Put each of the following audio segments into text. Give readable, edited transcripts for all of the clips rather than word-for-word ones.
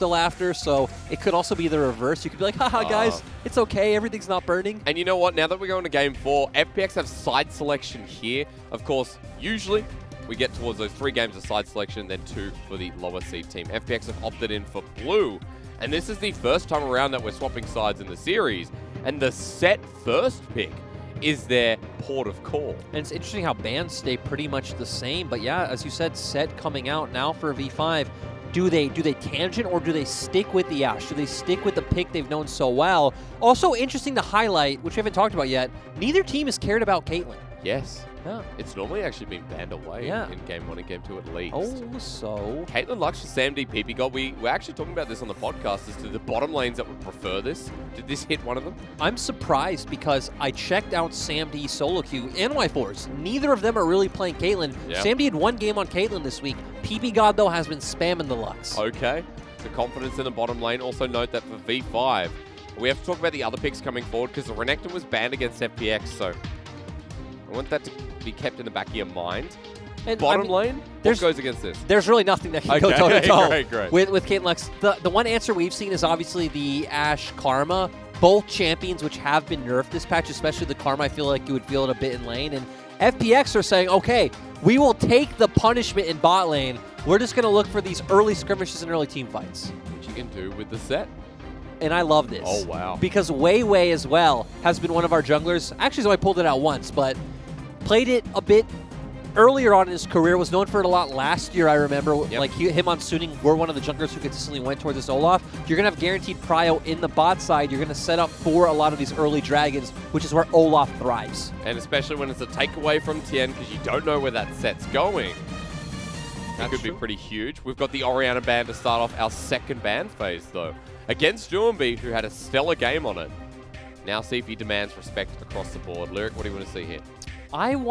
still after, so it could also be the reverse. You could be like, haha, guys, it's okay, everything's not burning. And you know what? Now that we're going to Game 4, FPX have side selection here. Of course, usually we get towards those 3 games of side selection, then 2 for the lower seed team. FPX have opted in for blue, and this is the first time around that we're swapping sides in the series, and the set first pick is their port of call. And it's interesting how bans stay pretty much the same, but yeah, as you said, set coming out now for V5. Do they tangent or do they stick with the Ashe? Do they stick with the pick they've known so well? Also interesting to highlight, which we haven't talked about yet, neither team has cared about Caitlyn. Yes. Yeah. It's normally actually been banned away in Game 1 and Game 2 at least. Oh, so... Caitlyn Lux for SamD PP God. We're actually talking about this on the podcast as to the bottom lanes that would prefer this. Did this hit one of them? I'm surprised because I checked out SamD solo queue and Y4s. Neither of them are really playing Caitlyn. Yeah. SamD had 1 game on Caitlyn this week. PP God, though, has been spamming the Lux. Okay. The confidence in the bottom lane. Also note that for V5, we have to talk about the other picks coming forward because the Renekton was banned against FPX, so I want that to be kept in the back of your mind. And bottom lane, what goes against this? There's really nothing that can go toe-to-toe great. with Caitlyn Lux. The one answer we've seen is obviously the Ashe Karma. Both champions which have been nerfed this patch, especially the Karma, I feel like you would feel it a bit in lane. And FPX are saying, okay, we will take the punishment in bot lane. We're just going to look for these early skirmishes and early team fights. Which you can do with the set. And I love this. Oh, wow. Because Wei Wei as well has been one of our junglers. Actually, so I pulled it out once, but played it a bit earlier on in his career, was known for it a lot last year, I remember. Yep. Like him on Suning were one of the junglers who consistently went towards this Olaf. You're going to have guaranteed prio in the bot side. You're going to set up for a lot of these early dragons, which is where Olaf thrives. And especially when it's a takeaway from Tien, because you don't know where that set's going. That could be pretty huge. We've got the Orianna ban to start off our second ban phase, though. Against Juanby, who had a stellar game on it. Now see if he demands respect across the board. Lyric, what do you want to see here? I'm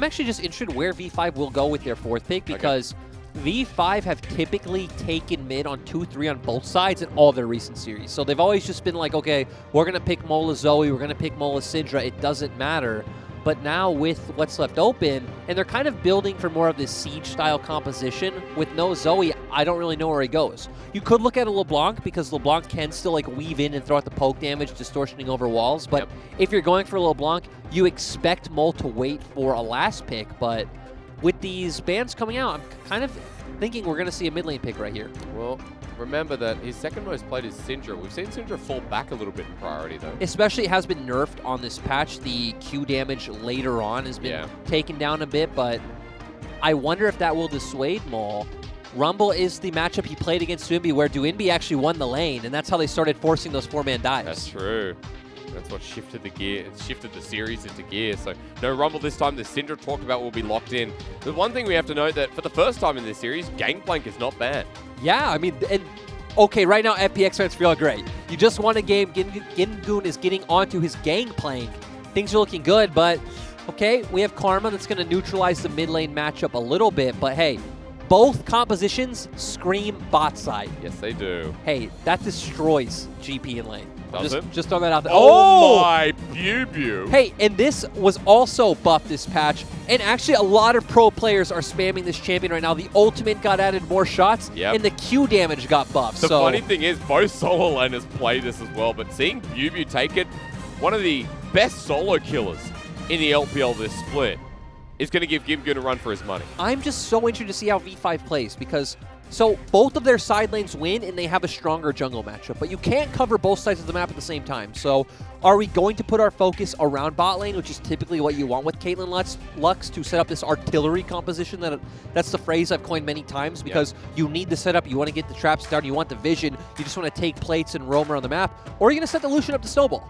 actually just interested where V5 will go with their 4th pick because V5 have typically taken mid on 2-3 on both sides in all their recent series. So they've always just been like, okay, we're going to pick Mola Zoe, we're going to pick Mola Syndra, it doesn't matter. But now with what's left open, and they're kind of building for more of this Siege-style composition, with no Zoe, I don't really know where he goes. You could look at a LeBlanc, because LeBlanc can still like weave in and throw out the poke damage, distortioning over walls. But if you're going for LeBlanc, you expect Mole to wait for a last pick. But with these bans coming out, I'm kind of thinking we're going to see a mid lane pick right here. Well, remember that his second most played is Syndra. We've seen Syndra fall back a little bit in priority, though. Especially it has been nerfed on this patch. The Q damage later on has been taken down a bit, but I wonder if that will dissuade Mole. Rumble is the matchup he played against Duinby, where Duinby actually won the lane, and that's how they started forcing those 4-man dives. That's true. That's what shifted the gear. It shifted the series into gear. So no Rumble this time. The Syndra talked about will be locked in. The one thing we have to note that for the first time in this series, Gangplank is not banned. Yeah, I mean, okay, right now FPX fans feel great. You just won a game. Gingoon is getting onto his Gangplank. Things are looking good, but okay, we have Karma that's going to neutralize the mid lane matchup a little bit. But hey, both compositions scream bot side. Yes, they do. Hey, that destroys GP in lane. Just throw that out there. Oh my Bubu. Hey, and this was also buffed this patch. And actually, a lot of pro players are spamming this champion right now. The ultimate got added more shots, and the Q damage got buffed. The funny thing is, both solo laners play this as well. But seeing Bubu take it, one of the best solo killers in the LPL this split, is going to give Gimgoon a run for his money. I'm just so interested to see how V5 plays because so both of their side lanes win and they have a stronger jungle matchup, but you can't cover both sides of the map at the same time. So are we going to put our focus around bot lane, which is typically what you want with Caitlyn Lux to set up this artillery composition? That's the phrase I've coined many times because you need the setup, you want to get the traps down, you want the vision, you just want to take plates and roam around the map, or are you going to set the Lucian up to snowball?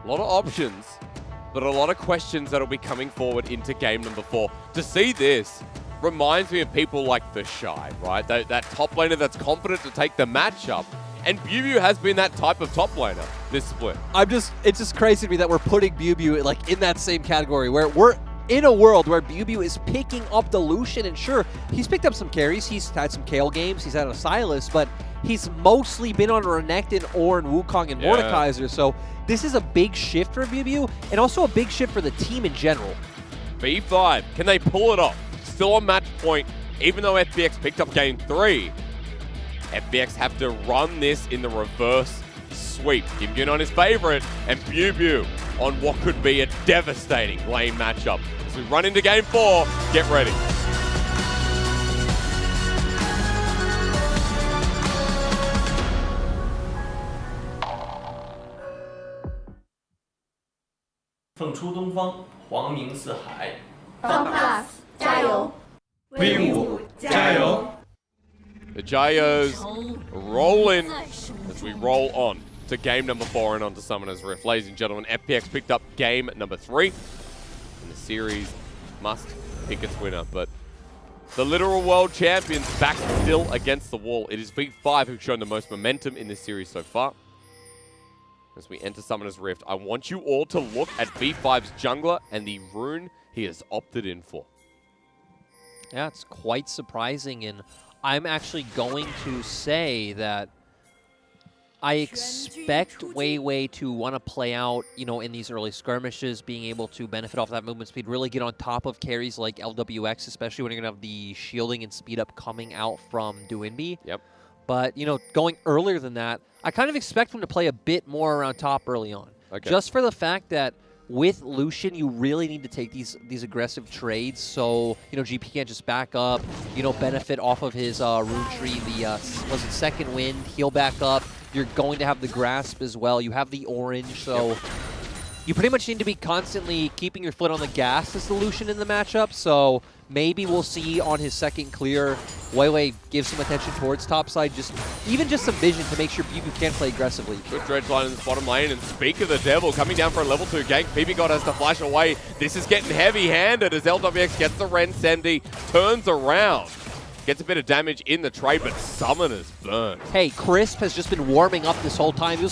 A lot of options, but a lot of questions that'll be coming forward into game number 4. To see this reminds me of people like the Shy, right? That top laner that's confident to take the matchup. And Bubu has been that type of top laner this split. It's just crazy to me that we're putting Bubu like in that same category where we're in a world where Bubu is picking up the Lucian, and sure, he's picked up some carries, he's had some Kayle games, he's had a Sylas, but he's mostly been on Renekton, Ornn, Wukong, and Mordekaiser, so this is a big shift for Bubu, and also a big shift for the team in general. V5, can they pull it off? Still on match point, even though FPX picked up game 3. FPX have to run this in the reverse sweep. Kim on his favorite, and BuBu on what could be a devastating lane matchup. As we run into game 4, get ready. FunPlus 加油 ！V5 加油！ The Gyos roll in as we roll on to game number 4 and onto Summoner's Rift. Ladies and gentlemen, FPX picked up game number 3, and the series must pick its winner. But the literal world champions back still against the wall. It is V5 who've shown the most momentum in this series so far. As we enter Summoner's Rift, I want you all to look at V5's jungler and the rune he has opted in for. Yeah, it's quite surprising, and I'm actually going to say that I expect Weiwei to want to play out, in these early skirmishes, being able to benefit off that movement speed, really get on top of carries like LWX, especially when you're going to have the shielding and speed up coming out from Duinbi. Yep. But, going earlier than that, I kind of expect him to play a bit more around top early on. Okay. Just for the fact that with Lucian, you really need to take these aggressive trades, so GP can't just back up, benefit off of his rune tree, the second wind, heal back up. You're going to have the grasp as well. You have the orange, so you pretty much need to be constantly keeping your foot on the gas as the Lucian in the matchup. So maybe we'll see on his second clear, Weiwei gives some attention towards topside, even just some vision to make sure BuBu can play aggressively. Good dredge line in the bottom lane, and speak of the devil, coming down for a level 2 gank. PBGod has to flash away. This is getting heavy-handed as LWX gets the Ren Sendi, turns around. Gets a bit of damage in the trade, but Summoner's burned. Hey, Crisp has just been warming up this whole time. He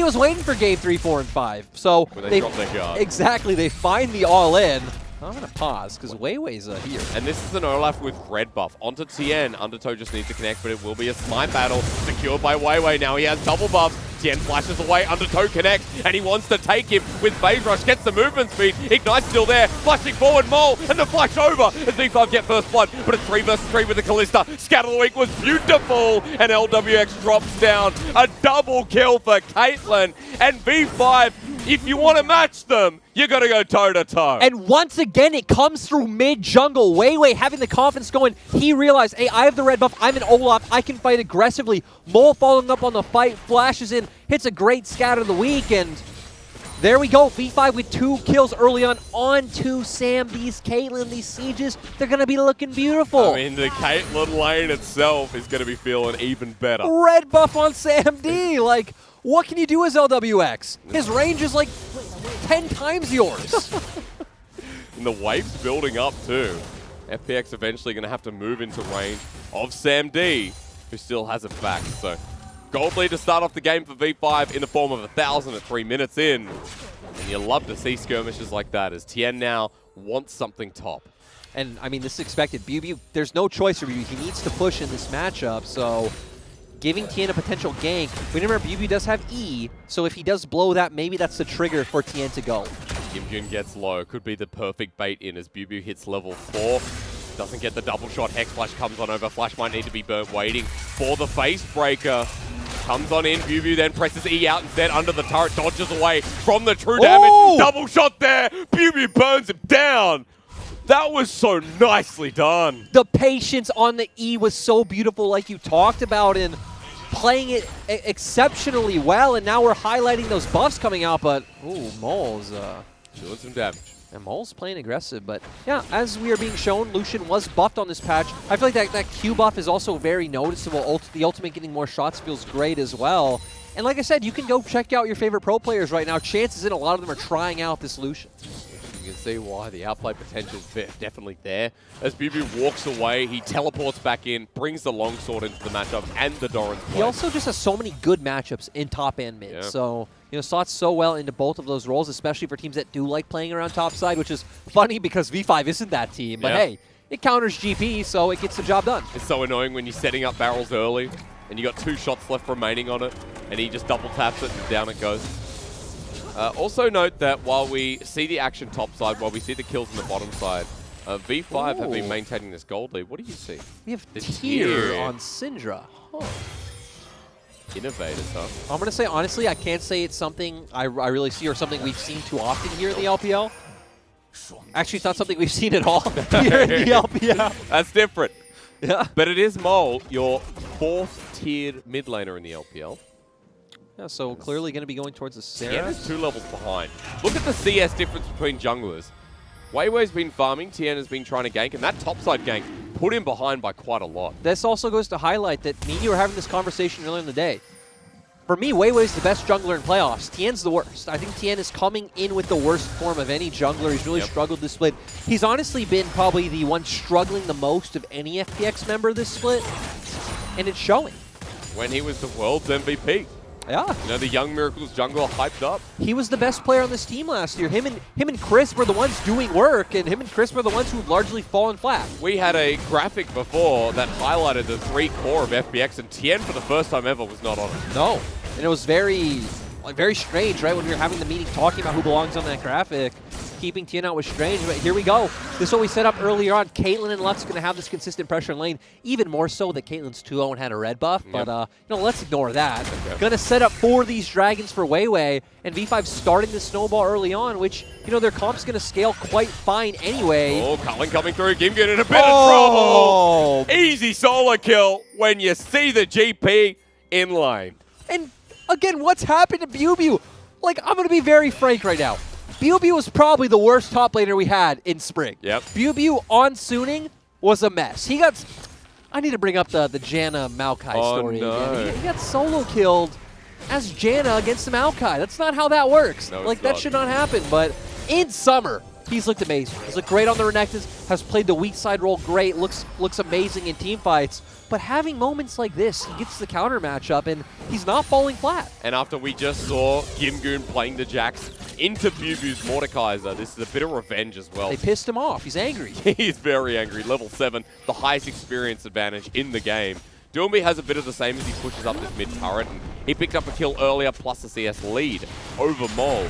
was waiting for game 3, 4, and 5. So when they drop their guard. Exactly, they find the all-in. I'm going to pause, because Weiwei's here. And this is an Olaf with red buff. Onto Tien. Undertow just needs to connect, but it will be a smite battle. Secured by Weiwei. Now he has double buffs. Tien flashes away. Undertow connects, and he wants to take him with Phase Rush. Gets the movement speed. Ignite's still there. Flashing forward, Mole, and the flash over as V5 get first blood. But it's 3 versus 3 with the Kalista. Scatter the Weak was beautiful, and LWX drops down. A double kill for Caitlyn. And V5, if you want to match them, you got to go toe-to-toe. And once again, it comes through mid-jungle. Weiwei having the confidence going. He realized, hey, I have the red buff. I'm an Olaf. I can fight aggressively. Mole following up on the fight, flashes in, hits a great scatter of the week, and there we go. V5 with 2 kills early on to Sam. These Caitlyn, these sieges, they're going to be looking beautiful. I mean, the Caitlyn lane itself is going to be feeling even better. Red buff on Sam D. Like, what can you do as LWX? His range is like 10 times yours. And the wave's building up too. FPX eventually going to have to move into range of Sam D, who still has it back. So gold lead to start off the game for V5 in the form of 1,000 at 3 minutes in. And you love to see skirmishes like that as Tien now wants something top. And I mean, this is expected. BuBu, there's no choice for BuBu. He needs to push in this matchup, so giving Tien a potential gank. Remember, BuBu does have E, so if he does blow that, maybe that's the trigger for Tien to go. Kim gets low. Could be the perfect bait in as BuBu hits level 4. Doesn't get the double shot. Hex Flash comes on over. Flash might need to be burnt, waiting for the face breaker. Comes on in. BuBu then presses E out instead under the turret. Dodges away from the true damage. Oh! Double shot there. BuBu burns him down. That was so nicely done. The patience on the E was so beautiful, like you talked about, and playing it exceptionally well. And now we're highlighting those buffs coming out, but ooh, Mole's doing some damage. And Mole's playing aggressive, but yeah, as we are being shown, Lucian was buffed on this patch. I feel like that Q buff is also very noticeable. The ultimate getting more shots feels great as well. And like I said, you can go check out your favorite pro players right now. Chances in a lot of them are trying out this Lucian. You can see why the outplay potential is definitely there. As BuBu walks away, he teleports back in, brings the longsword into the matchup and the Doran's play. He also just has so many good matchups in top and mid. Yeah. So, slots so well into both of those roles, especially for teams that do like playing around top side, which is funny because V5 isn't that team. But hey, it counters GP, so it gets the job done. It's so annoying when you're setting up barrels early and you got 2 shots left remaining on it, and he just double taps it and down it goes. Also note that while we see the action top side, while we see the kills on the bottom side, V5 have been maintaining this gold lead. What do you see? We have Tier on Syndra. Huh. Innovators, huh? I'm going to say, honestly, I can't say it's something I really see or something we've seen too often here in the LPL. Actually, it's not something we've seen at all here in the LPL. That's different. Yeah. But it is Mole, your 4th-tiered mid laner in the LPL. Yeah, so clearly going to be going towards the Sarah. Tien is 2 levels behind. Look at the CS difference between junglers. Weiwei's been farming, Tien has been trying to gank, and that topside gank put him behind by quite a lot. This also goes to highlight that me and you were having this conversation earlier in the day. For me, Weiwei's the best jungler in playoffs. Tien's the worst. I think Tien is coming in with the worst form of any jungler. He's really struggled this split. He's honestly been probably the one struggling the most of any FPX member this split, and it's showing. When he was the world's MVP. Yeah. You know, the Young Miracles jungler hyped up. He was the best player on this team last year. Him and Chris were the ones doing work, and him and Chris were the ones who've largely fallen flat. We had a graphic before that highlighted the 3 core of FPX, and Tien, for the first time ever, was not on it. No. And it was very strange, right? When we were having the meeting talking about who belongs on that graphic, keeping Tien out was strange. But here we go. This is what we set up earlier on. Caitlyn and Lux going to have this consistent pressure in lane, even more so that Caitlyn's 2-0 and had a red buff. But, you know, let's ignore that. Okay. Going to set up for these dragons for Weiwei, and V5 starting to snowball early on, which, you know, their comp's going to scale quite fine anyway. Oh, Cullen coming through. Gimgoon in a bit of trouble. Easy solo kill when you see the GP in lane. And again, what's happened to BuBu? Like, I'm going to be very frank right now. BuBu was probably the worst top laner we had in spring. Yep. BuBu on Suning was a mess. He got... I need to bring up the Janna Maokai story again. He got solo killed as Janna against the Maokai. That's not how that works. No, like, that should not happen. But in summer, he's looked amazing. He's looked great on the Renekton, has played the weak side role great, looks amazing in team fights. But having moments like this, he gets the counter matchup, and he's not falling flat. And after we just saw Gimgoon playing the Jax into BuBu's Mordekaiser, this is a bit of revenge as well. They pissed him off. He's angry. He's very angry. Level 7, the highest experience advantage in the game. Doomby has a bit of the same as he pushes up this mid turret, and he picked up a kill earlier, plus a CS lead over Mole.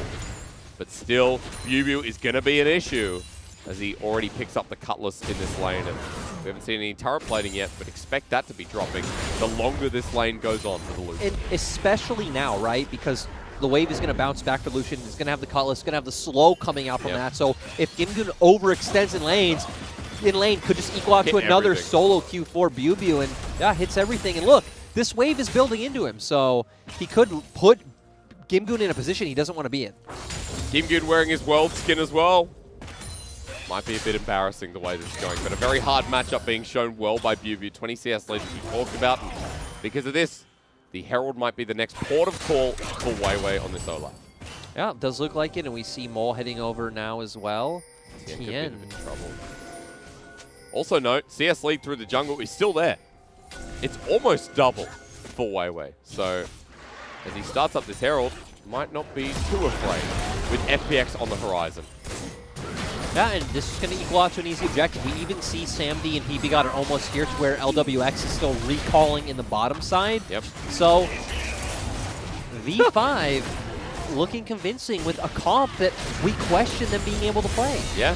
But still, BuBu is going to be an issue, as he already picks up the Cutlass in this lane. And we haven't seen any turret plating yet, but expect that to be dropping the longer this lane goes on for the Lucian. And especially now, right? Because the wave is going to bounce back for Lucian. He's going to have the Cutlass, going to have the slow coming out from that. So if Gimgoon overextends in lane could just equal out to another solo Q for BuBu, and yeah, hits everything. And look, this wave is building into him, so he could put Gimgoon in a position he doesn't want to be in. Gimgoon wearing his world skin as well. Might be a bit embarrassing the way this is going, but a very hard matchup being shown well by BuBu. 20 CS lead as we talked about. And because of this, the Herald might be the next port of call for Weiwei on this Olaf. Yeah, it does look like it, and we see Mole heading over now as well. Tien could be in trouble. Also note, CS lead through the jungle is still there. It's almost double for Weiwei. So as he starts up this Herald, might not be too afraid with FPX on the horizon. Yeah, and this is going to equal out to an easy objective. We even see SamD and PBGod are almost here to where LWX is still recalling in the bottom side. Yep. So V5 looking convincing with a comp that we question them being able to play. Yeah.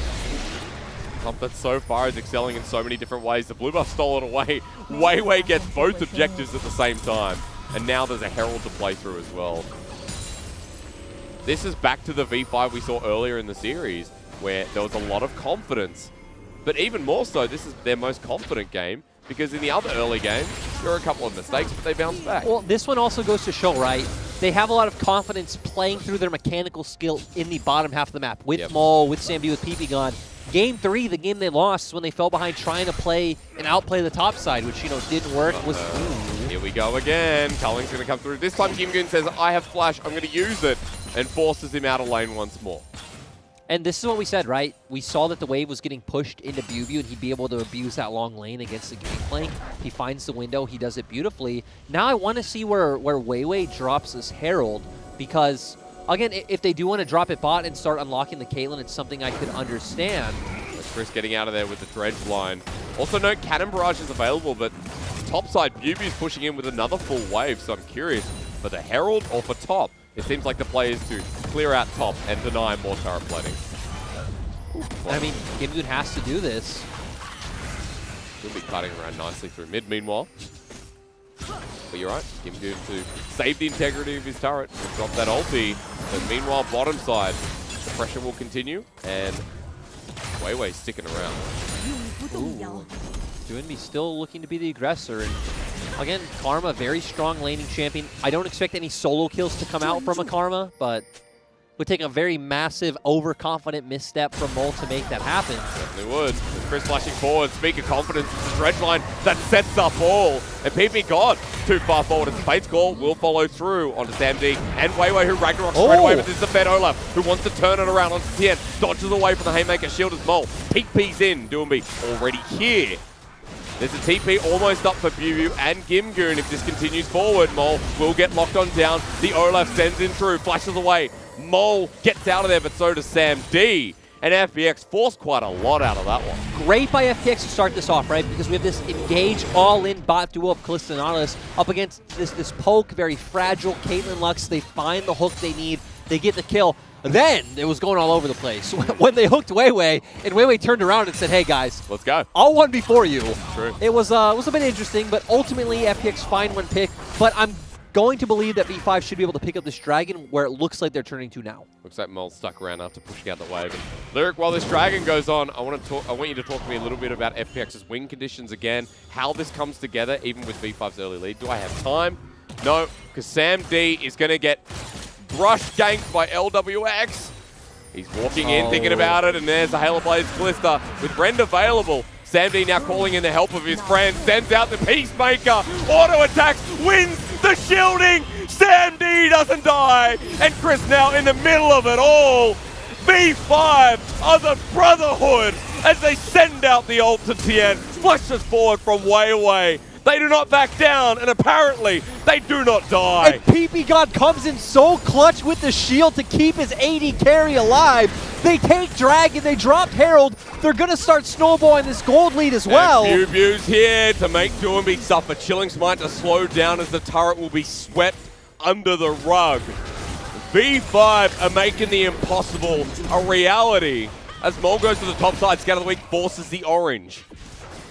Comp that so far is excelling in so many different ways. The blue buff stolen away. Weiwei gets both objectives at the same time. And now there's a Herald to play through as well. This is back to the V5 we saw earlier in the series, where there was a lot of confidence. But even more so, this is their most confident game, because in the other early games, there were a couple of mistakes, but they bounced back. Well, this one also goes to show, right? They have a lot of confidence playing through their mechanical skill in the bottom half of the map, with Mole, with SamD, with PBGod. Game 3, the game they lost, when they fell behind trying to play and outplay the top side, which, you know, didn't work. Here we go again. Culling's going to come through. This time, Gimgoon says, I have flash, I'm going to use it, and forces him out of lane once more. And this is what we said, right? We saw that the wave was getting pushed into BuBu, and he'd be able to abuse that long lane against the Gangplank. He finds the window. He does it beautifully. Now I want to see where Weiwei drops this Herald, because, again, if they do want to drop it bot and start unlocking the Caitlyn, it's something I could understand. Chris getting out of there with the dredge line. Also note, Cannon Barrage is available, but topside, BuBu's pushing in with another full wave, so I'm curious, for the Herald or for top? It seems like the play is to clear out top and deny more turret plating. I mean, Gimgoon has to do this. He'll be cutting around nicely through mid, meanwhile. But you're right, Gimgoon to save the integrity of his turret and drop that ulti. But meanwhile, bottom side, the pressure will continue, and Weiwei's sticking around. Ooh. Doinby still looking to be the aggressor. And again, Karma, very strong laning champion. I don't expect any solo kills to come out from a Karma, but would take a very massive, overconfident misstep from Mole to make that happen. Certainly would. With Chris flashing forward, speak of confidence, it's a dredge line that sets up all. And PP got too far forward as Fate's call will follow through onto Sam D and Weiwei, who Ragnarok straight away, but this is a Fed Olaf who wants to turn it around onto Tien. Dodges away from the Haymaker, shield as Mole. Peek in, Doomby already here. There's a TP almost up for Bubu and Gimgoon. If this continues forward, Mole will get locked on down. The Olaf sends in through, flashes away. Mole gets out of there, but so does Sam D. And FPX forced quite a lot out of that one. Great by FPX to start this off, right? Because we have this engage all-in bot duo of Kalista and Nautilus up against this poke, very fragile Caitlyn Lux. They find the hook they need. They get the kill. Then it was going all over the place. When they hooked Weiwei, and Weiwei turned around and said, hey guys, let's go. I'll one before you. True. It was a bit interesting, but ultimately FPX find one pick. But I'm going to believe that V5 should be able to pick up this Dragon where it looks like they're turning to now. Looks like Mole's stuck around after pushing out the wave. And Lyric, while this Dragon goes on, I want you to talk to me a little bit about FPX's win conditions again, how this comes together, even with V5's early lead. Do I have time? No, because Sam D is going to get brush ganked by LWX. He's walking in, thinking about it, and there's the Halo Blaze Kalista with Rend available. Sam D now calling in the help of his friend, sends out the Peacemaker, auto attacks, wins the shielding. Sam D doesn't die, and Chris now in the middle of it all. V5 are the Brotherhood as they send out the ult to Tien, flushes forward from Weiwei. They do not back down, and apparently, they do not die. And PP God comes in so clutch with the shield to keep his AD carry alive. They take Dragon, they drop Herald. They're going to start snowballing this gold lead as well. And Bubu's here to make Doomby suffer. Chilling Smite to slow down as the turret will be swept under the rug. V5 are making the impossible a reality. As Mole goes to the top side, Scout of the Week forces the orange.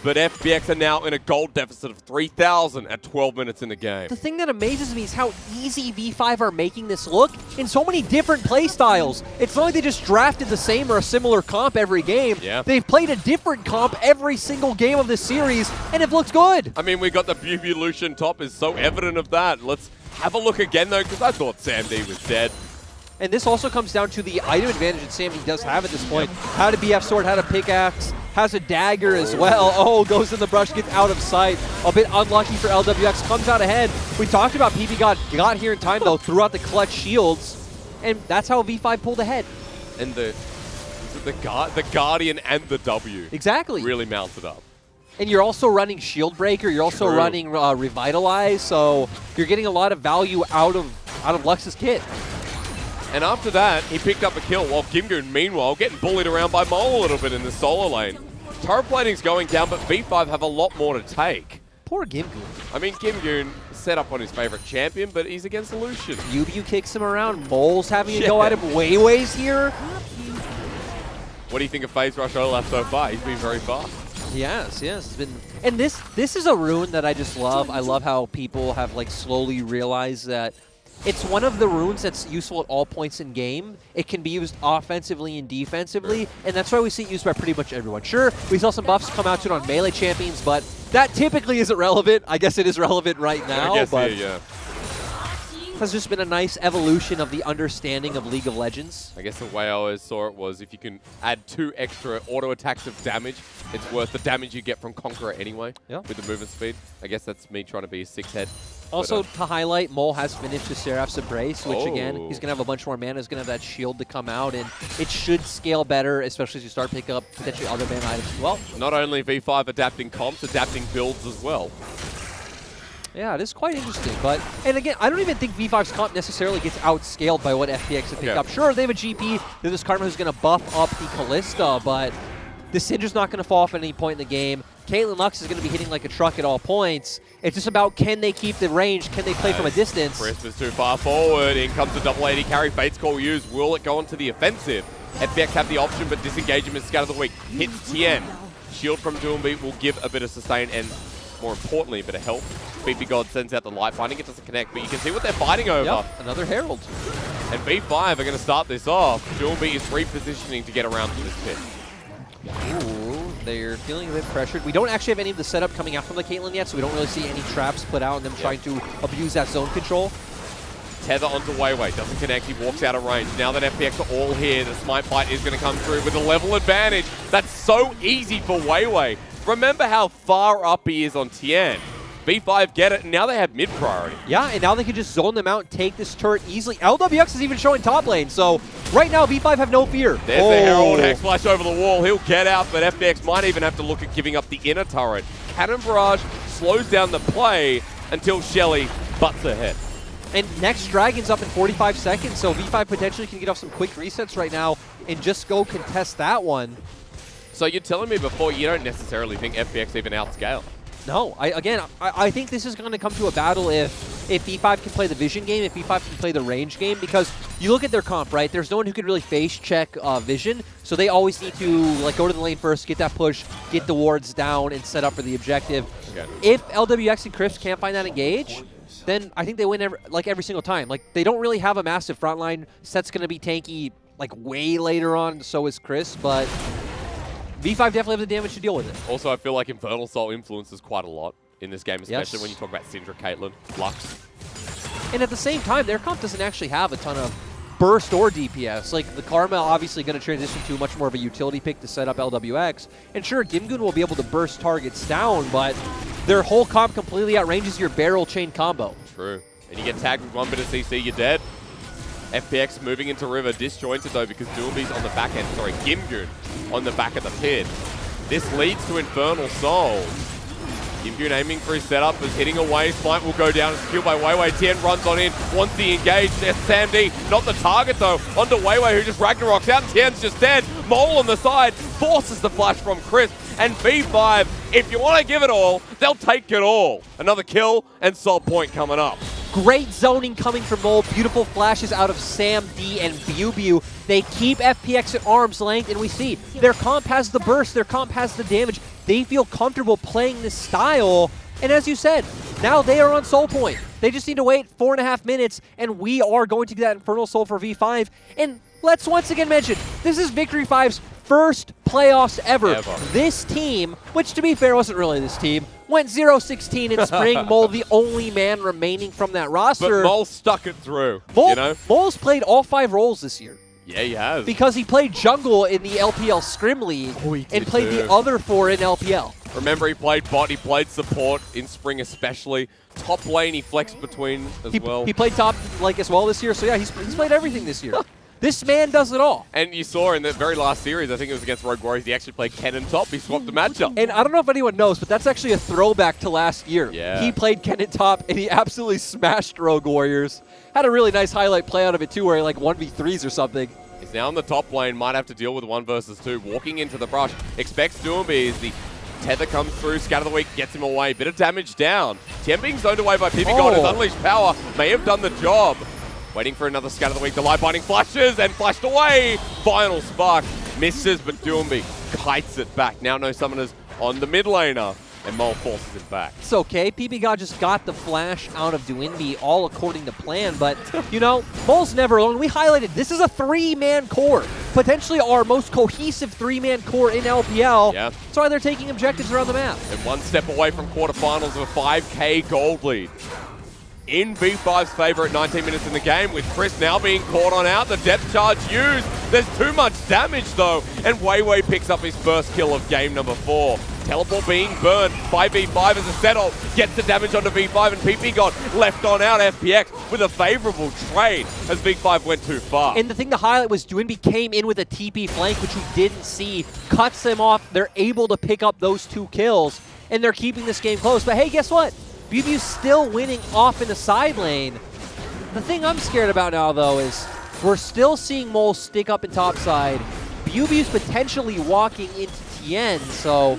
But FPX are now in a gold deficit of 3,000 at 12 minutes in the game. The thing that amazes me is how easy V5 are making this look in so many different play styles. It's not like they just drafted the same or a similar comp every game. Yeah. They've played a different comp every single game of this series, and it looks good. I mean, we got the Bubu Lucian top is so evident of that. Let's have a look again, though, because I thought Sam D was dead. And this also comes down to the item advantage that Sam D does have at this point. How to BF sword, how to pickaxe, has a dagger as well. Oh, goes in the brush, gets out of sight. A bit unlucky for LWX, comes out ahead. We talked about PP got here in time, though, threw out the clutch shields, and that's how V5 pulled ahead. And the Guardian and the W. Exactly. Really mounted up. And you're also running Shield Breaker, you're also running Revitalize, so you're getting a lot of value out of Lux's kit. And after that, he picked up a kill while Gimgoon, meanwhile, getting bullied around by Mole a little bit in the solo lane. Turret plating's going down, but V5 have a lot more to take. Poor Gimgoon. I mean, Gimgoon set up on his favorite champion, but he's against Lucian. Ubu kicks him around, Mole's having to go at him, Weiwei's here. What do you think of Phase Rush Olaf so far? He's been very fast. Yes. It's been, and this is a rune that I just love. I love how people have like slowly realized that it's one of the runes that's useful at all points in game. It can be used offensively and defensively, and that's why we see it used by pretty much everyone. Sure, we saw some buffs come out to it on melee champions, but that typically isn't relevant. I guess it is relevant right now, I guess but yeah. has just been a nice evolution of the understanding of League of Legends. I guess the way I always saw it was if you can add 2 extra auto attacks of damage, it's worth the damage you get from Conqueror anyway with the movement speed. I guess that's me trying to be a 6-head. Also, to highlight, Mole has finished his Seraph's Embrace, which again, he's going to have a bunch more mana. He's going to have that shield to come out, and it should scale better, especially as you start picking up potentially other mana items as well. Not only V5 adapting comps, adapting builds as well. Yeah, it is quite interesting. And again, I don't even think V5's comp necessarily gets outscaled by what FPX have picked up. Sure, they have a GP. There's this Karma who's going to buff up the Kalista, but the Syndra's not going to fall off at any point in the game. Caitlyn Lux is going to be hitting like a truck at all points. It's just about, can they keep the range? Can they play from a distance? Crisp is too far forward. In comes the double AD carry. Fate's call used. Will it go into the offensive? FPX have the option, but disengagement is Scout of the Week. Hits Tien. Shield from Doomby will give a bit of sustain, and more importantly, a bit of help. BP God sends out the light binding. It doesn't connect, but you can see what they're fighting over. Yep, another Herald. And V5 are going to start this off. Doomby is repositioning to get around to this pit. Ooh, they're feeling a bit pressured. We don't actually have any of the setup coming out from the Caitlyn yet, so we don't really see any traps put out and them trying to abuse that zone control. Tether onto Weiwei, doesn't connect, he walks out of range. Now that FPX are all here, the Smite Bite is going to come through with a level advantage. That's so easy for Weiwei. Remember how far up he is on Tien. V5 get it, and now they have mid priority. Yeah, and now they can just zone them out and take this turret easily. LWX is even showing top lane, so right now V5 have no fear. There's the Herald, Hex Flash over the wall. He'll get out, but FPX might even have to look at giving up the inner turret. Cannon Barrage slows down the play until Shelly butts ahead. And next Dragon's up in 45 seconds, so V5 potentially can get off some quick resets right now and just go contest that one. So you're telling me before you don't necessarily think FPX even outscale? No, I think this is going to come to a battle if V5 can play the vision game, if V5 can play the range game, because you look at their comp, right? There's no one who can really face check vision, so they always need to like go to the lane first, get that push, get the wards down, and set up for the objective. Okay. If LWX and Crips can't find that engage, then I think they win every single time. Like, they don't really have a massive front line. Set's going to be tanky like way later on, so is Chris, but V5 definitely have the damage to deal with it. Also, I feel like Infernal Soul influences quite a lot in this game, especially when you talk about Syndra, Caitlyn, Lux. And at the same time, their comp doesn't actually have a ton of burst or DPS. Like, the Karma obviously going to transition to much more of a utility pick to set up LWX. And sure, Gimgoon will be able to burst targets down, but their whole comp completely outranges your barrel chain combo. True. And you get tagged with one bit of CC, you're dead. FPX moving into River, disjointed though because Doomby's on the back end, sorry, Gimgoon on the back of the pit. This leads to Infernal Soul. Gimgoon aiming for his setup, is hitting away, Smite will go down, it's killed by Weiwei, Tien runs on in, wants the engage, there's Sam D, not the target though, onto Weiwei who just Ragnaroks out, and Tien's just dead. Mole on the side, forces the flash from Chris, and V5, if you want to give it all, they'll take it all. Another kill, and Sol Point coming up. Great zoning coming from Mole. Beautiful flashes out of Sam D and Bew. They keep FPX at arm's length, and we see their comp has the burst, their comp has the damage. They feel comfortable playing this style, and as you said, now they are on Soul Point. They just need to wait 4.5 minutes, and we are going to get that Infernal Soul for V5. And let's once again mention, this is Victory 5's first playoffs ever. This team, which to be fair wasn't really this team, went 0-16 in spring. Mole the only man remaining from that roster. But Mole stuck it through, Mole, you know? Mole's played all 5 roles this year. Yeah, he has. Because he played jungle in the LPL Scrim League and played the other 4 in LPL. Remember, he played bot, he played support in spring especially. Top lane, he flexed between as well. He played top as well this year, so yeah, he's played everything this year. This man does it all. And you saw in the very last series, I think it was against Rogue Warriors, he actually played Kennen top. He swapped the matchup. And I don't know if anyone knows, but that's actually a throwback to last year. Yeah. He played Kennen top, and he absolutely smashed Rogue Warriors. Had a really nice highlight play out of it, too, where he 1v3s or something. He's now in the top lane, might have to deal with 1 versus 2. Walking into the brush, expects Doomby as the tether comes through, Scatter the Weak gets him away. Bit of damage down. Tien being zoned away by Pippy God, his Unleashed Power may have done the job. Waiting for another Scatter the Weak, the light binding flashes and flashed away. Final spark misses, but Doomby kites it back. Now no summoners on the mid laner, and Mole forces it back. It's okay. PB God just got the flash out of Duinby all according to plan, but, you know, Mole's never alone. We highlighted this is a 3-man core, potentially our most cohesive 3-man core in LPL. Yeah. That's why they're taking objectives around the map. And 1 step away from quarterfinals of a 5K gold lead. In V5's favor at 19 minutes in the game, with Chris now being caught on out, the depth charge used. There's too much damage though, and Weiwei picks up his first kill of game number 4. Teleport being burned by V5 as a settle, gets the damage onto V5, and PP got left on out FPX with a favorable trade as V5 went too far. And the thing to highlight was Duinby came in with a TP flank, which we didn't see, cuts them off. They're able to pick up those 2 kills, and they're keeping this game close. But hey, guess what? BBU's still winning off in the side lane. The thing I'm scared about now, though, is we're still seeing Mole stick up in top side. BBU's potentially walking into Tien, so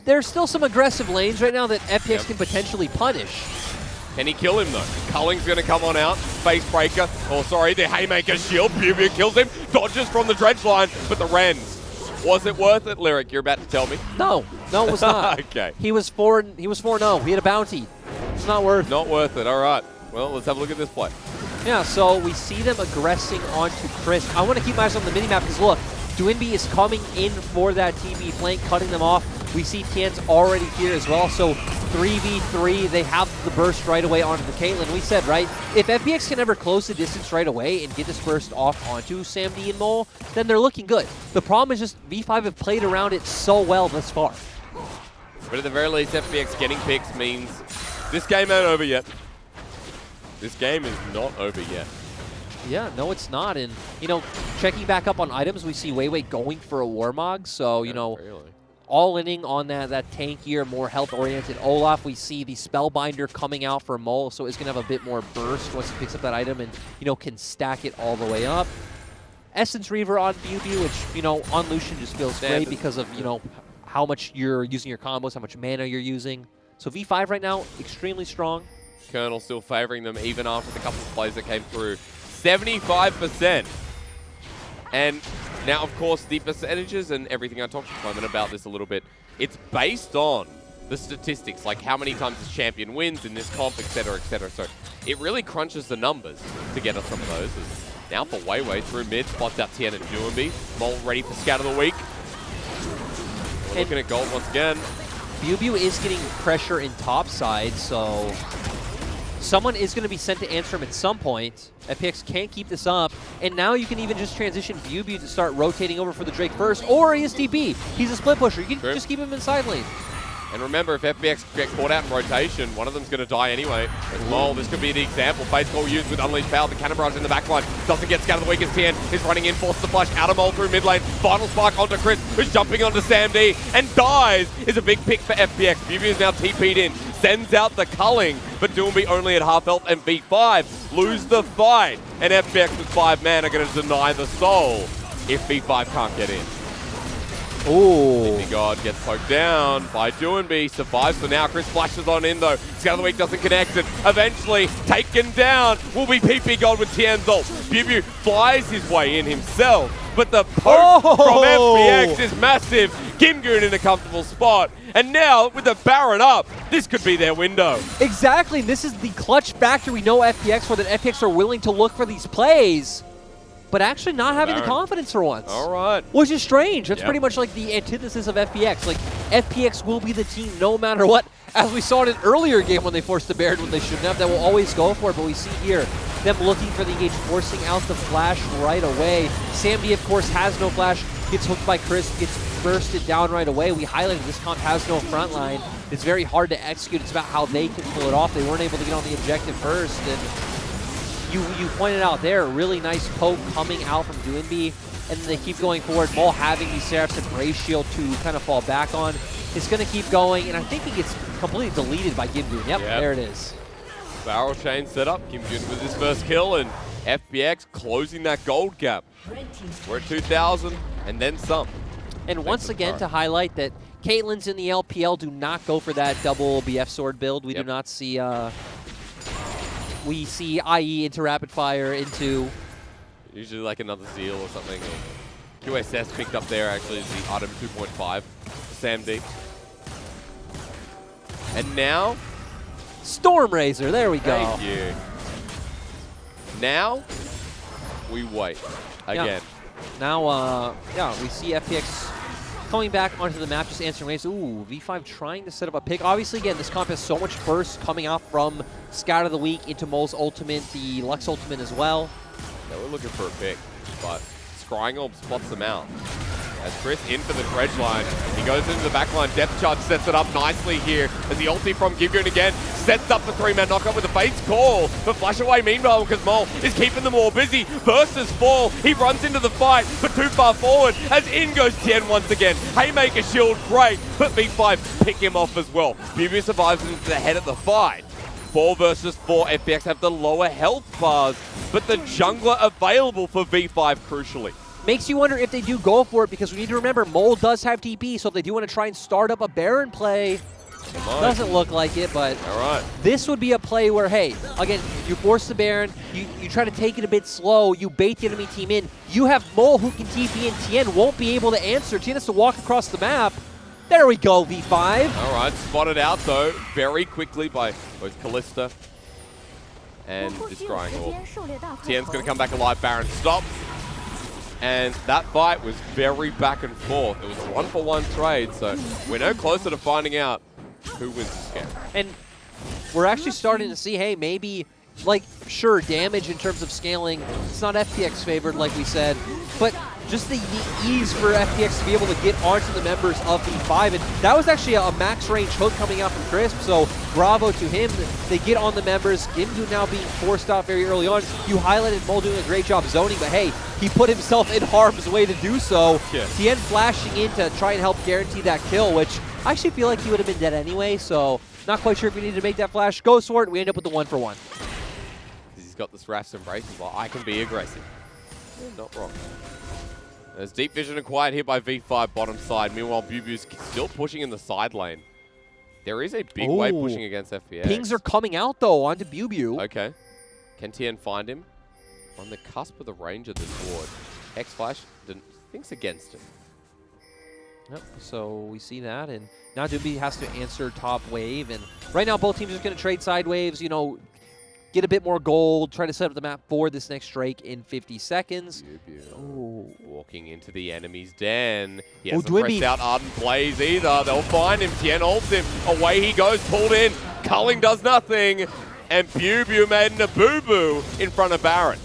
there's still some aggressive lanes right now that FPX can potentially punish. Can he kill him, though? Culling's going to come on out. Face breaker. Oh, sorry, the Haymaker shield. BBU kills him. Dodges from the dredge line, but the Rens Was it worth it, Lyric? You're about to tell me. No, it was not. Okay. He was 4-0. He had a bounty. It's not worth. Not worth it. All right. Well, let's have a look at this play. Yeah, so we see them aggressing onto Chris. I want to keep my eyes on the minimap because look, Dwinby is coming in for that TB flank, cutting them off. We see Tien's already here as well, so 3v3, they have the burst right away onto the Caitlyn. We said, right, if FPX can ever close the distance right away and get this burst off onto Sam D and Mole, then they're looking good. The problem is just V5 have played around it so well thus far. But at the very least, FPX getting picks means this game ain't over yet. This game is not over yet. Yeah, no, it's not. And, you know, checking back up on items, we see Weiwei going for a Warmog. So, you know, really. all-inning on that tankier, more health-oriented Olaf. We see the Spellbinder coming out for Mole, so it's going to have a bit more burst once he picks up that item and, you know, can stack it all the way up. Essence Reaver on BB, which, you know, on Lucian just feels great because of, you know, how much you're using your combos, how much mana you're using. So V5 right now, extremely strong. Colonel still favoring them even after the couple of plays that came through. 75%. And now, of course, the percentages and everything, I talked to Clement about this a little bit, it's based on the statistics, like how many times this champion wins in this comp, etc., etc. So it really crunches the numbers to get us some of those. Now for Weiwei through mid, spots out Tien and Duumbi. Mole ready for scout of the week. We're looking at gold once again. BuBu is getting pressure in top side, so someone is going to be sent to answer him at some point. FPX can't keep this up, and now you can even just transition BuBu to start rotating over for the Drake first, or he is TP. He's a split pusher. You can just keep him in side lane. And remember, if FPX get caught out in rotation, one of them's going to die anyway. As Mole, this could be the example. Face Call used with Unleashed Power. The Cannon Barrage in the backline doesn't get scattered the weakest. Tien is running in, forces the flash out of Mole through mid lane. Final Spark onto Chris, who's jumping onto Sam D and dies. Is a big pick for FPX. BuBu is now TP'd in, sends out the culling, but Duumbi only at half health, and V5 lose the fight. And FPX with 5 man are going to deny the soul if V5 can't get in. Ooh. God gets poked down by Duumbi, survives for now. Chris flashes on in though. Scout of the Week doesn't connect it. Eventually taken down will be PP God with Tien's ult. BuBu flies his way in himself, but the poke from FPX is massive. Kimgoon in a comfortable spot. And now, with the Baron up, this could be their window. Exactly. This is the clutch factor we know FPX for, that FPX are willing to look for these plays, but actually not having the confidence for once. All right. Which is strange. That's pretty much like the antithesis of FPX. Like, FPX will be the team no matter what, as we saw in an earlier game when they forced the Baron when they shouldn't have. That will always go for it, but we see here them looking for the engage, forcing out the flash right away. Sam D, of course, has no flash, gets hooked by Chris, gets bursted down right away. We highlighted this comp has no front line. It's very hard to execute. It's about how they can pull it off. They weren't able to get on the objective first, and you pointed out there, a really nice poke coming out from Duumbi, and then they keep going forward. Mole having these Seraphs and Brave Shield to kind of fall back on. It's going to keep going, and I think he gets completely deleted by Kimgoon. Yep, there it is. Barrel chain set up. Kimgoon with his first kill, and FPX closing that gold gap. We're at 2,000 and then some. And once again, to highlight that Caitlyn's in the LPL do not go for that double BF sword build. We do not see... we see IE into rapid fire into... Usually like another Zeal or something. QSS picked up there actually is the item 2.5. Sam D. And now... Storm Razor, there we go. Thank you. Now, we wait again. Now, we see FPX coming back onto the map, just answering waves. Ooh, V5 trying to set up a pick. Obviously, again, this comp has so much burst coming out from Scout of the Week into Mole's ultimate, the Lux ultimate as well. Yeah, we're looking for a pick, but Scrying Orb spots them out. As Chris in for the dredge line, he goes into the back line. Depth charge sets it up nicely here as the ulti from Kimgoon again sets up the 3-man knockup with a Fate's Call. But flash away meanwhile because Mole is keeping them all busy. Versus Fall, he runs into the fight, but too far forward as in goes Tien once again. Haymaker shield, great, but V5 pick him off as well. BuBu survives into the head of the fight. 4 versus 4, FPX have the lower health bars, but the jungler available for V5 crucially. Makes you wonder if they do go for it, because we need to remember Mole does have TP, so if they do want to try and start up a Baron play, Doesn't look like it, but All right. this would be a play where, hey, again, you force the Baron, you try to take it a bit slow, you bait the enemy team in, you have Mole who can TP and Tien won't be able to answer. Tien has to walk across the map. There we go, V5. All right, spotted out though very quickly by both Kalista and Destroying Orb. Tien's going to come back alive, Baron stops. And that fight was very back and forth. It was a 1-for-1 trade, so we're no closer to finding out who wins this game. And we're actually starting to see, hey, maybe, like, sure, damage in terms of scaling, it's not FPX favored, like we said, but just the ease for FPX to be able to get onto the members of V5. And that was actually a max range hook coming out from Crisp, so bravo to him. They get on the members. Gimdu now being forced out very early on. You highlighted Mole doing a great job zoning, but hey, he put himself in harm's way to do so. Yeah. Tien flashing in to try and help guarantee that kill, which I actually feel like he would have been dead anyway, so not quite sure if we needed to make that flash. Goes for it. We end up with the 1-for-1. He's got this Wrath's Embrace. He's like, I can be aggressive. Yeah, not wrong. There's deep vision acquired here by V5 bottom side. Meanwhile, Bubu's still pushing in the side lane. There is a big wave pushing against FPX. Pings are coming out, though, onto Bubu. Okay. Can Tien find him? On the cusp of the range of this ward. X-Flash thinks against him. Yep, so we see that, and now Doomby has to answer top wave, and right now both teams are going to trade side waves, you know, get a bit more gold, try to set up the map for this next Drake in 50 seconds. Oh. Walking into the enemy's den. He Oh, hasn't pressed out Ardent Blaze either. They'll find him. Tien ults him. Away he goes, pulled in. Culling does nothing. And Bubu made a boo-boo in front of Baron.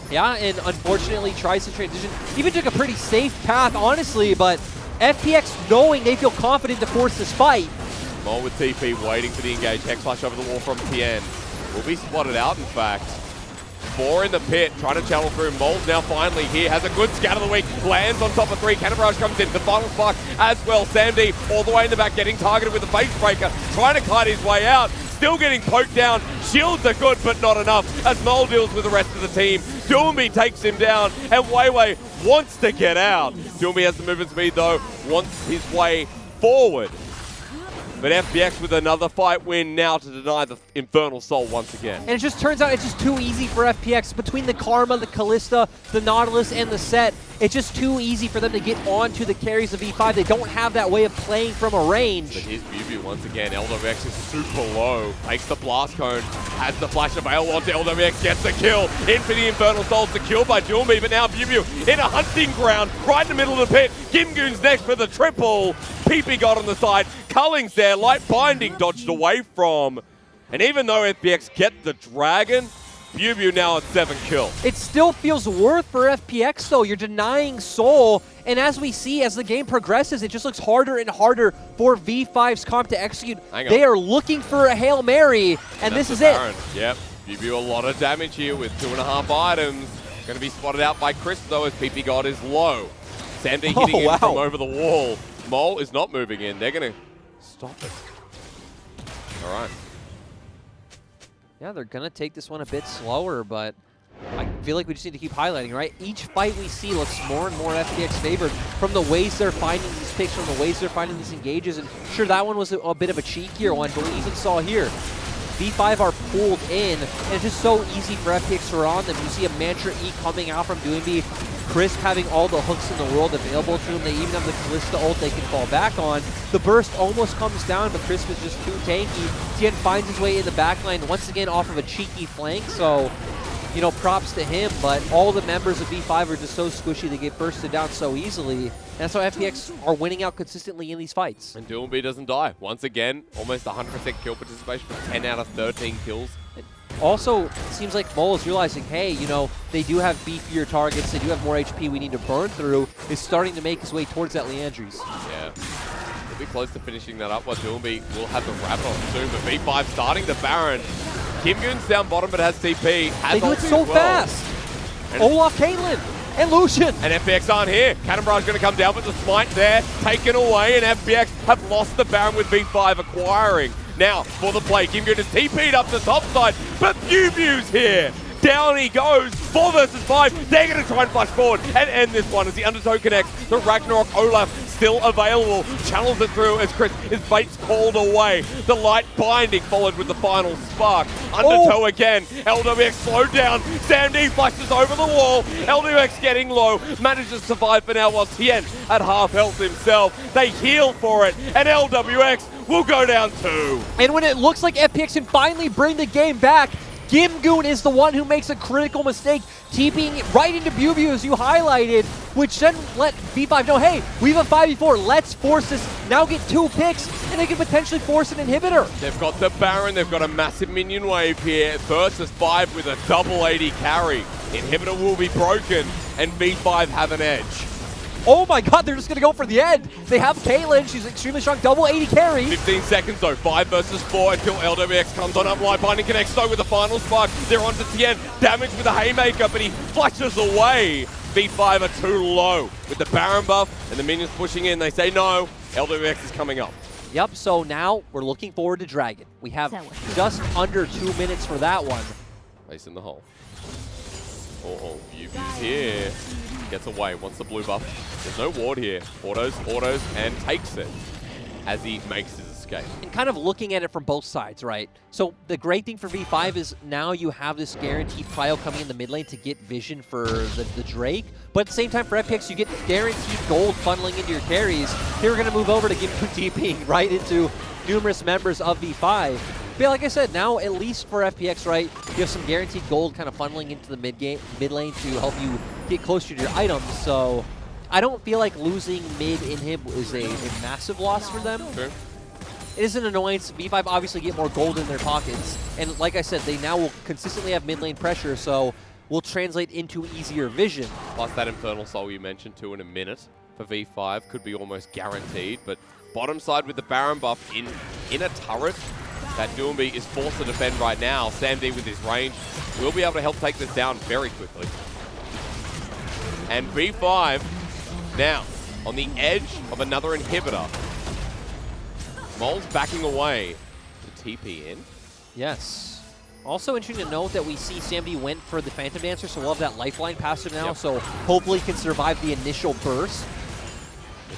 Yeah, and unfortunately tries to transition. Even took a pretty safe path, honestly, but FPX knowing they feel confident to force this fight. Mole with TP waiting for the engage. Hex flash over the wall from Tien. Will be spotted out, in fact. 4 in the pit, trying to channel through. Mole's now finally here, has a good scout of the week, lands on top of 3. Cannon Barrage comes in, the final spark as well. Sam D all the way in the back, getting targeted with the face breaker, trying to kite his way out, still getting poked down. Shields are good, but not enough, as Mole deals with the rest of the team. Doomby takes him down, and Weiwei wants to get out. Doomby has the movement speed though, wants his way forward. But FPX with another fight win now to deny the Infernal Soul once again. And it just turns out it's just too easy for FPX. Between the Karma, the Kalista, the Nautilus, and the Set, it's just too easy for them to get onto the carries of E5. They don't have that way of playing from a range. But here's Bubu once again. LWX is super low. Takes the Blast Cone. Has the Flash of Veil onto LWX. Gets the kill. In for the Infernal Soul. Secured by Doomby. But now Bubu in a hunting ground. Right in the middle of the pit. Gimgoon's next for the triple. PP got on the side. Culling's there. Light Binding dodged away from. And even though FPX get the Dragon, Bubu now at 7 kills. It still feels worth for FPX, though. You're denying Soul, and as we see, as the game progresses, it just looks harder and harder for V5's comp to execute. They are looking for a Hail Mary, and this is it. Yep, Bubu a lot of damage here with 2.5 items. Going to be spotted out by Chris, though, as PP God is low. Sandy hitting in from over the wall. Mole is not moving in. They're going to stop it. All right. Yeah, they're going to take this one a bit slower, but I feel like we just need to keep highlighting, right? Each fight we see looks more and more FPX favored from the ways they're finding these picks, from the ways they're finding these engages. And sure, that one was a bit of a cheekier one, but we even saw here, V5 are pulled in, and it's just so easy for FPX to run them. You see a Mantra E coming out from Doomby, Crisp having all the hooks in the world available to him. They even have the Kalista ult they can fall back on. The burst almost comes down, but Crisp is just too tanky. Tien finds his way in the backline, once again off of a cheeky flank, so, you know, props to him, but all the members of V5 are just so squishy, they get bursted down so easily. And that's how FPX are winning out consistently in these fights. And Doomby doesn't die. Once again, almost 100% kill participation for 10 out of 13 kills. Also, it seems like Mole is realizing, hey, you know, they do have beefier targets, they do have more HP we need to burn through, is starting to make his way towards that Leandries. Yeah. He'll be close to finishing that up, while Doomby will have the Rabbit on soon, but V5 starting the Baron. Kimgoon's down bottom, but has TP. They do it so fast! And Olaf, Caitlyn, and Lucian! And FPX aren't here. Cannon Barrage going to come down, but the Smite there, taken away, and FPX have lost the Baron with V5 acquiring. Now, for the play, Kimgoon is TP'd up the top side, but Bubu's here! Down he goes, 4 versus 5. They're going to try and flash forward and end this one as the Undertow connects. The Ragnarok Olaf still available. Channels it through as Chris, his bait's called away. The light binding followed with the final spark. Undertow again. LWX slowed down. Sam D flashes over the wall. LWX getting low. Manages to survive for now while Tien at half health himself. They heal for it. And LWX will go down 2. And when it looks like FPX can finally bring the game back, Gimgoon is the one who makes a critical mistake, TPing right into Bubu as you highlighted, which then let V5 know, hey, we have a 5v4, let's force this, now get 2 picks, and they can potentially force an inhibitor. They've got the Baron, they've got a massive minion wave here, versus 5 with a double 80 carry. Inhibitor will be broken, and V5 have an edge. Oh my god, they're just going to go for the end. They have Caitlyn, she's extremely strong, double 80 carry. 15 seconds though, 5 versus 4 until LWX comes on up. Light Binding connects though with the final spark. They're on to Tien, damage with the Haymaker, but he flashes away. V5 are too low with the Baron buff and the minions pushing in. They say no, LWX is coming up. Yep, so now we're looking forward to Dragon. We have just under 2 minutes for that one. Place in the hole. Oh, Yubi's here. Gets away, wants the blue buff. There's no ward here. Autos, and takes it as he makes his escape. And kind of looking at it from both sides, right? So the great thing for V5 is now you have this guaranteed prio coming in the mid lane to get vision for the Drake. But at the same time for FPX, you get guaranteed gold funneling into your carries. Here we're going to move over to give you TPing right into numerous members of V5. But like I said, now at least for FPX, right, you have some guaranteed gold kind of funneling into the mid lane to help you get closer to your items. So I don't feel like losing mid inhib is a massive loss for them. Sure. It is an annoyance. V5 obviously get more gold in their pockets. And like I said, they now will consistently have mid lane pressure, so will translate into easier vision. Plus that Infernal Soul you mentioned too in a minute for V5 could be almost guaranteed. But bottom side with the Baron buff in a turret, that Doomby is forced to defend right now. Sam D with his range will be able to help take this down very quickly. And V5 now on the edge of another inhibitor. Mole's backing away to TP in. Yes. Also interesting to note that we see Sam D went for the Phantom Dancer, so we'll have that lifeline passive now, so hopefully he can survive the initial burst.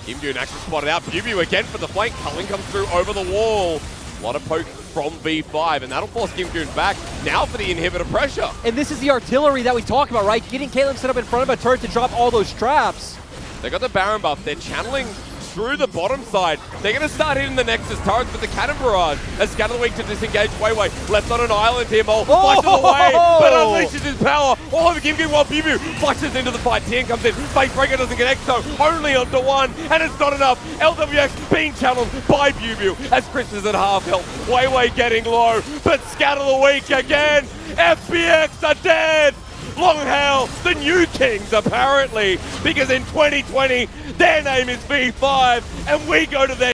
Gimgoon actually spotted out. Bubu again for the flank. Culling comes through over the wall. A lot of poke from V5, and that'll force Gimgoon back. Now for the inhibitor pressure. And this is the artillery that we talk about, right? Getting Caitlyn set up in front of a turret to drop all those traps. They got the Baron buff. They're channeling through the bottom side. They're going to start hitting the Nexus turrets with the Cannon Barrage. As Scatter the Weak to disengage. Way left on an island here. Mole flashes away, but unleashes his power all over Gimgoon while Bubu flashes into the fight. Tien comes in. Face Breaker doesn't connect though. Only onto one, and it's not enough. LWX being challenged by Bubu as Chris is at half health. Way getting low, but Scatter the Weak again. FPX are dead. Long hail the new kings, apparently, because in 2020, their name is V5, and we go to their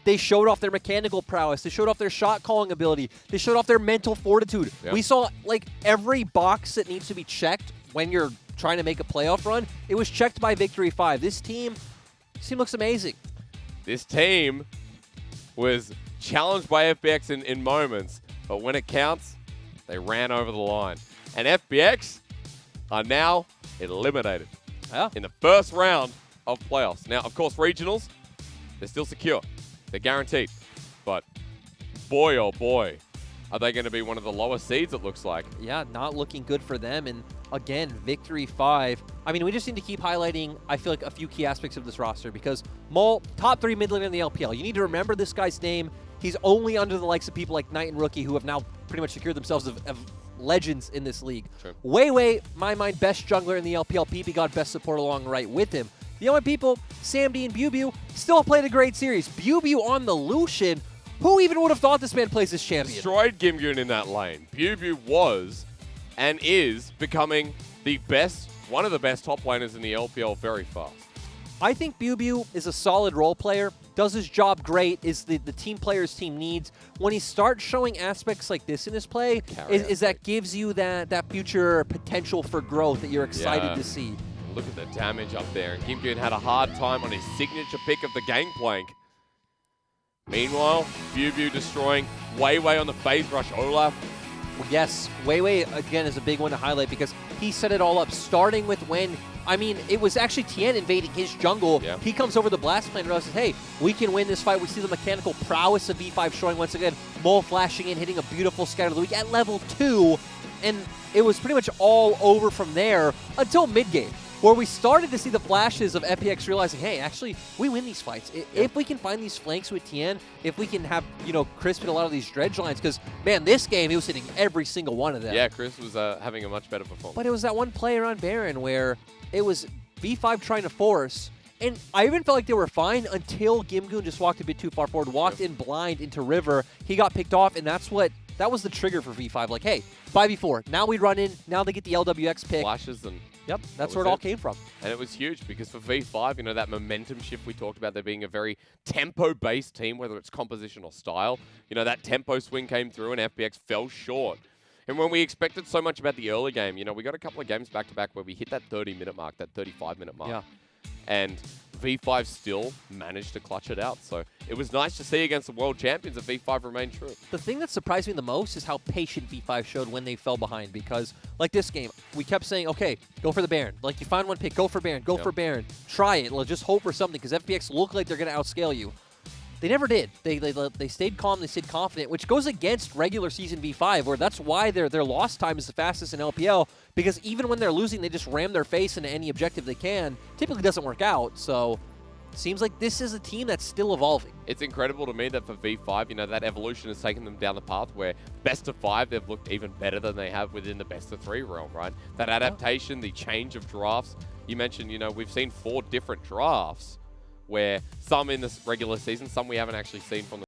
They showed off their mechanical prowess. They showed off their shot calling ability. They showed off their mental fortitude. Yep. We saw like every box that needs to be checked when you're trying to make a playoff run. It was checked by Victory 5. This team looks amazing. This team was challenged by FPX in moments, but when it counts, they ran over the line. And FPX are now eliminated in the first round of playoffs. Now, of course, regionals, they're still secure. They're guaranteed. But boy, oh boy, are they going to be one of the lower seeds, it looks like. Yeah, not looking good for them. And again, Victory 5. I mean, we just need to keep highlighting, I feel like, a few key aspects of this roster because Mole, top 3 mid laner in the LPL. You need to remember this guy's name. He's only under the likes of people like Knight and Rookie who have now pretty much secured themselves of legends in this league. Sure. Way, my mind, best jungler in the LPL. PP got best support along right with him. The only people, Sam D and Bubu, still played a great series. Bubu on the Lucian. Who even would have thought this man plays as champion? Destroyed Gimgoon in that lane. Bubu was and is becoming the best, one of the best top laners in the LPL very fast. I think Bubu is a solid role player, does his job great, is the team player's team needs. When he starts showing aspects like this in his play, is that gives you that future potential for growth that you're excited to see. Look at the damage up there. And Gimgoon had a hard time on his signature pick of the gangplank. Meanwhile, Bubu destroying Wei on the phase rush Olaf. Yes, Wei again is a big one to highlight because he set it all up, starting with when, I mean, it was actually Tien invading his jungle. Yeah. He comes over the blast plane and realizes, hey, we can win this fight. We see the mechanical prowess of V5 showing once again. Mole flashing in, hitting a beautiful scatter of the week at level 2, and it was pretty much all over from there until mid-game, where we started to see the flashes of FPX realizing, hey, actually, we win these fights. If we can find these flanks with Tien, if we can have, Chris hit a lot of these dredge lines, because, man, this game, he was hitting every single one of them. Yeah, Chris was having a much better performance. But it was that one player on Baron where it was V5 trying to force, and I even felt like they were fine until Gimgoon just walked a bit too far forward, walked in blind into River. He got picked off, and that was the trigger for V5. Like, hey, 5v4. Now we run in. Now they get the LWX pick. Flashes and... Yep, that's where it all came from. And it was huge because for V5, that momentum shift we talked about, there being a very tempo-based team, whether it's composition or style, that tempo swing came through and FPX fell short. And when we expected so much about the early game, we got a couple of games back-to-back where we hit that 30-minute mark, that 35-minute mark. Yeah. And V5 still managed to clutch it out. So it was nice to see against the world champions that V5 remained true. The thing that surprised me the most is how patient V5 showed when they fell behind, because like this game, we kept saying, okay, go for the Baron. Like you find one pick, go for Baron, go for Baron. Try it. Just hope for something, because FPX look like they're going to outscale you. They never did. They stayed calm, they stayed confident, which goes against regular season V5, where that's why their loss time is the fastest in LPL, because even when they're losing, they just ram their face into any objective they can. Typically doesn't work out, so it seems like this is a team that's still evolving. It's incredible to me that for V5, that evolution has taken them down the path where best of 5, they've looked even better than they have within the best of 3 realm, right? That adaptation, the change of drafts. You mentioned, we've seen 4 different drafts, where some in this regular season, some we haven't actually seen from the